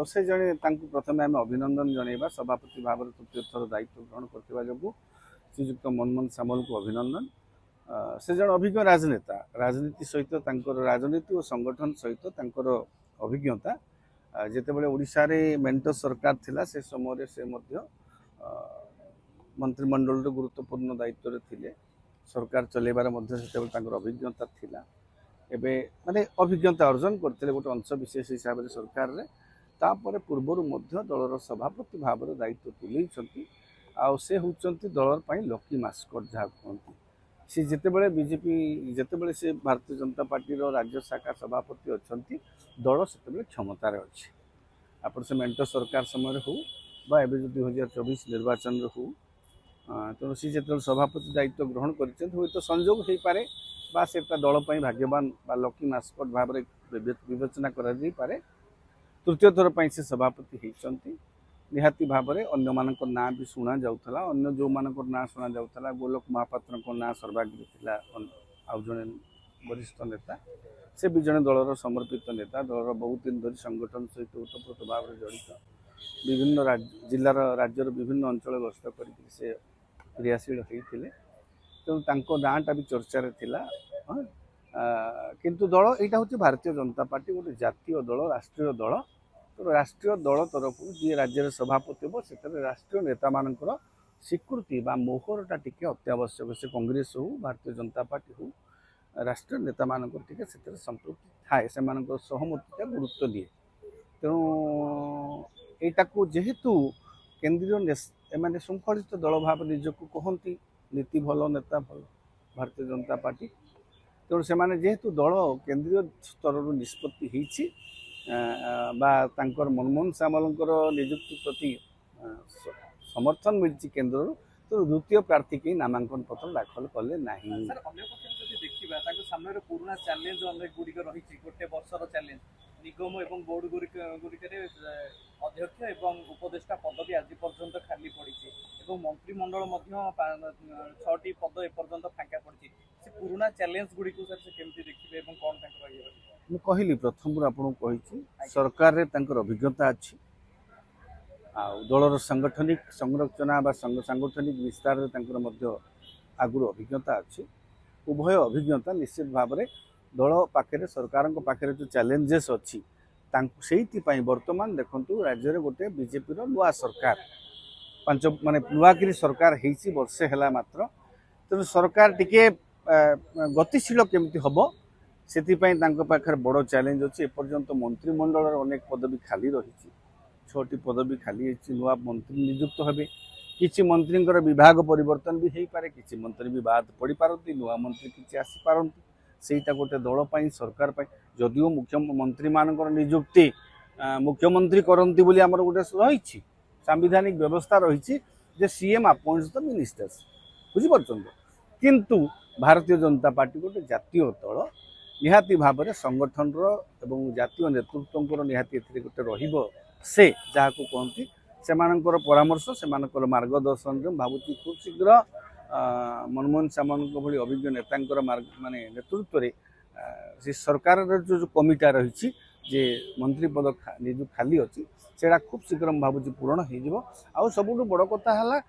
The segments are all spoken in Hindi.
से जड़े प्रथम आम अभिनंदन जनइबा सभापति भाव तृतीय थर दायित्व ग्रहण करथिबा जोगु श्रीजुक्त मनमोहन सामल को अभिनंदन। से जन अभिज्ञ राजनेता राजनीति सहित राजनीति और संगठन सहित अभिज्ञता जितेबाला ओडिशा रे मेंट सरकार थिला से समय से मंत्रिमंडल गुरुत्वपूर्ण दायित्व थिले सरकार चलेबार अभिज्ञता थिला एबे माने अभिज्ञता अर्जन करते गोटे अंश विशेष हिसाब से सरकार रे तापर पूर्वर दलर सभापति भाव दायित्व तुले से होती दलर लकी मास्कट जहाँ कहती सी जितेबाला बीजेपी जितेबाला से भारतीय जनता पार्टी राज्य शाखा सभापति अच्छा दल से क्षमतार अच्छे आप से मेंट सरकार समय हो बा 2024 निर्वाचन हो तेणु सी जो सभापति दायित्व ग्रहण कर तो संजोग हो पारे बा से दल भाग्यवान बा लकी मास्कट भाव विवेचना करा पारे तृतीय थर पर से सभापति होती निहाती भाव में अन्य मान ना भी शुणा जाऊला अन्य जो मान ना शुणा जाऊला गोलोक महापात्र ना सर्वाग्री थिला आउ जड़े वरिष्ठ नेता से भी जड़े दलर समर्पित नेता दलर बहुत दिन धरी संगठन सहित ओतप्रोत भाव में जड़ित विभिन्न जिलार राज्यर विभिन्न अंचल गस्त कर क्रियाशील होते तेणु नाटा भी चर्चार थिला किंतु दल यहाँ हूँ भारतीय जनता पार्टी गोटे जातीय दल राष्ट्रीय दल तो राष्ट्रीय दल तरफ जी राज्य सभापति हे से राष्ट्रीय नेता मान स्वीकृति बा मोहरटा टिके अत्यावश्यक से कांग्रेस हो भारतीय जनता पार्टी हो राष्ट्रीय नेता मान से संपृक्ति थाए से सहमति गुरुत्व दिए तेणु यू जेहेतु केन्द्रीय एम श्रृंखलित दल भाव निजक कहती नीति भल नेता भल भारतीय जनता पार्टी तेणु से जेहेतु दल केन्द्रीय स्तर निष्पत्ति होती मनमोहन सामल निजुक्ति प्रति समर्थन मिली केन्द्र तो द्वितीय प्रार्थी के नामांकन पत्र दाखल कले ना सामने पुराना चैलेंज अनेक गुड़िक रही गोटे वर्षर चैलेंज निगम और बोर्ड गुड़िक अध्यक्ष एवं उपदेष्टा पदवी आज पर्यंत खाली पड़ी मंत्रिमंडल 6टी पद एपर्यंत फांका पड़ी से पुराना चैलेंज गुड़िक से केमती देखिए कौन मुझे कहली प्रथम आपको सरकार रे अभिज्ञता अच्छी दलर सांगठनिक संरचना सांगठनिक विस्तार आगुरी अभिज्ञता अच्छी उभय अभिज्ञता निश्चित भाव में दल पाखे सरकार पाखे जो चैलेंजेस अच्छी से बर्तमान देखु राज्य में गोटे बीजेपी नुआ सरकार 5 माने नुआकिरी सरकार होती वर्षे है मात्र तेणु सरकार टिके गतिशील केमती हम से पाखे बड़ चैलेंज अच्छी एपर्यंत मंत्रिमंडल अनेक पदवी खाली रही 6टी पदवी खाली नुआ मंत्री नियुक्त हे किसी मंत्री विभाग परिवर्तन भी हो पारे किसी मंत्री भी बाद पड़ पारती नुआ मंत्री किसी आसीपारती सेटा गोटे दल सरकार जदिव मुख्यमंत्री मान नियुक्ति मुख्यमंत्री करती बोली आमर गोटे रही सांविधानिक व्यवस्था रही जे सीएम अपॉइंट्स द मिनिस्टर्स बुझीपार किंतु भारतीय जनता पार्टी गोटे जातीय दल निहाती भाव में संगठन जातीय नेतृत्व निहाती गोटे से जहाँ को कहती से परामर्श से मार्गदर्शन भावुँ खूब शीघ्र मनमोहन सामल भली अभिज्ञ नेता माने नेतृत्व से सरकार जो कमिटा रही जे मंत्री पद निज खाली अच्छी से खूब शीघ्र भावुँ पूरण हो सबुठ बड़ कथा है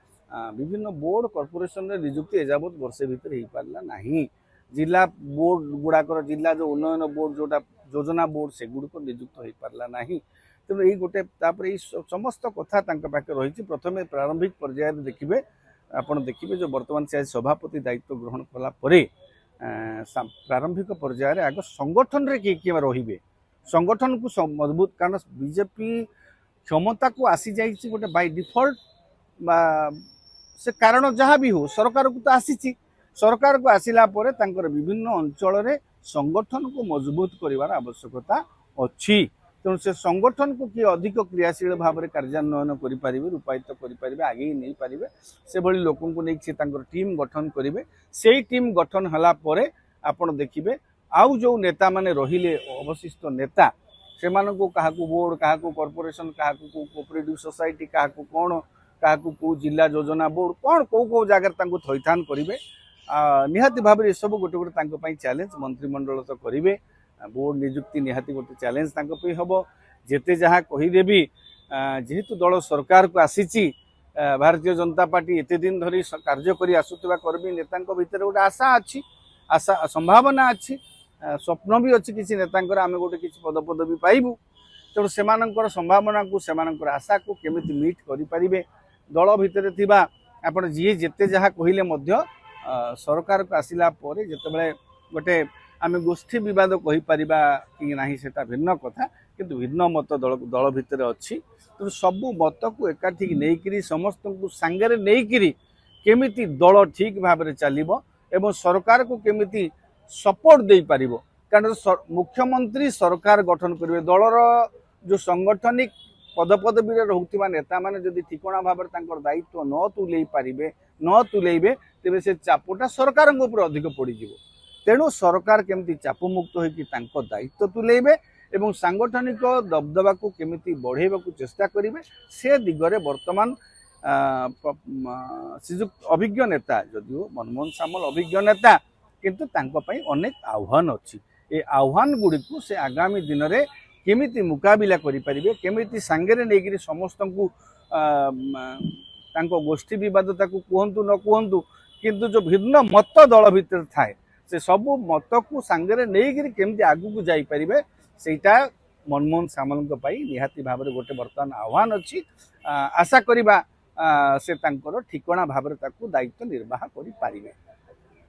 विभिन्न बोर्ड कॉर्पोरेशन निजुक्ति एजावत वर्षे भितर हो पारा ना जिला बोर्ड गुड़ाकर जिला जो उन्नयन बोर्ड जोटा योजना बोर्ड से गुड़िक निजुक्त हो पारा ना तेणु यही गोटे समस्त कथा पाखे रही प्रथम प्रारंभिक पर्याय देखिए आपड़ देखिए जो बर्तमान से आज सभापति दायित्व ग्रहण कला प्रारंभिक पर्यायर आग संगठन रे किए रे संगठन को मजबूत कारण बीजेपी क्षमता को आसी जाइए गोटे बाय डिफॉल्ट से कारण जहाँ भी हो सरकार को तो आसी सरकार को आसिला परे विभिन्न अंचल रे संगठन को मजबूत करिवार आवश्यकता अच्छी तेणु से संगठन को किए अधिक क्रियाशील भाव में कार्यान्वयन करें रूपायित करें आगे नहीं पारे से भली लोक टीम गठन करेंगे से टीम गठन है आपड़ देखिए आउ जो नेता माने रहिले अवशिष्ट नेता से क्या बोर्ड क्या कॉर्पोरेशन क्या कोऑपरेटिव सोसाइटी क्या कौन क्या कौ जिला योजना बोर्ड कौन कौ जगह थैथान करेंगे निहाती भाव में सब गोटे गोटे चैलेंज मंत्रिमंडल तो करेंगे बोर्ड निजुक्ति निहाती गोटे चैलेंज हम जेते जहाँ कहीदे भी जेहेतु दल सरकार को आसी भारतीय जनता पार्टी एते दिन धरी कार्य करी आसुवा कर्मी नेता भितर गोटे आशा अच्छी आशा संभावना अच्छी स्वप्न भी अच्छी किसी नेतांकर आम गोटे किसी पदपदवी पाइबू तेणु से संभावना को से आशा को केमिति मीट करें दल भितर थिबा आपण जी जेते जहाँ कहले मध्य सरकार को आसिला परे जेतेबेले गोटे आम गोष्ठी विवाद कहीपर कि ना सेटा भिन्न कथा किंतु भिन्न मत दल भितर अच्छी तेणु सबू मत को एकाठी नहीं समस्त को सांगरे नहीं केमिति दल ठीक भाव में चलो एवं सरकार को केमिति सपोर्ट दे पारिबो कारण मुख्यमंत्री सरकार गठन करेंगे दलर जो सांगठनिक पदपदवी रोकवा नेता मैंने जदि ठिकणा भाव में दायित्व न तुले पारे न तुलेबे तेरे से चापटा सरकार अधिक पड़ज तेणु सरकार केमिति चापमुक्त हो दायित्व तुलेबे एवं सांगठनिक दबदबा को केमिति बढ़ेबा को चेष्टा करेंगे से दिगरे वर्तमान श्रीजुक्त अभिज्ञ नेता जदिव मनमोहन सामल अभिज्ञ नेता किंतु तांको पई अनेक आह्वान अच्छी ए आह्वान गुड़ी को से आगामी दिन में केमिति मुकाबिला करें केमिति सांगरे नहीं समस्त को गोष्ठी विवादता को कहतु न कहतु किंतु जो भिन्न मत दल भितर थाए से सबू मत को सांगरे नहीं केमिति आगु को जाई परिबे सेटा मनमोहन सामल निहाती भाव में गोटे बर्तमान आह्वान अच्छी आशा करिबा से तांकर ठिकणा भाव में दायित्व निर्वाह करि पारिबे।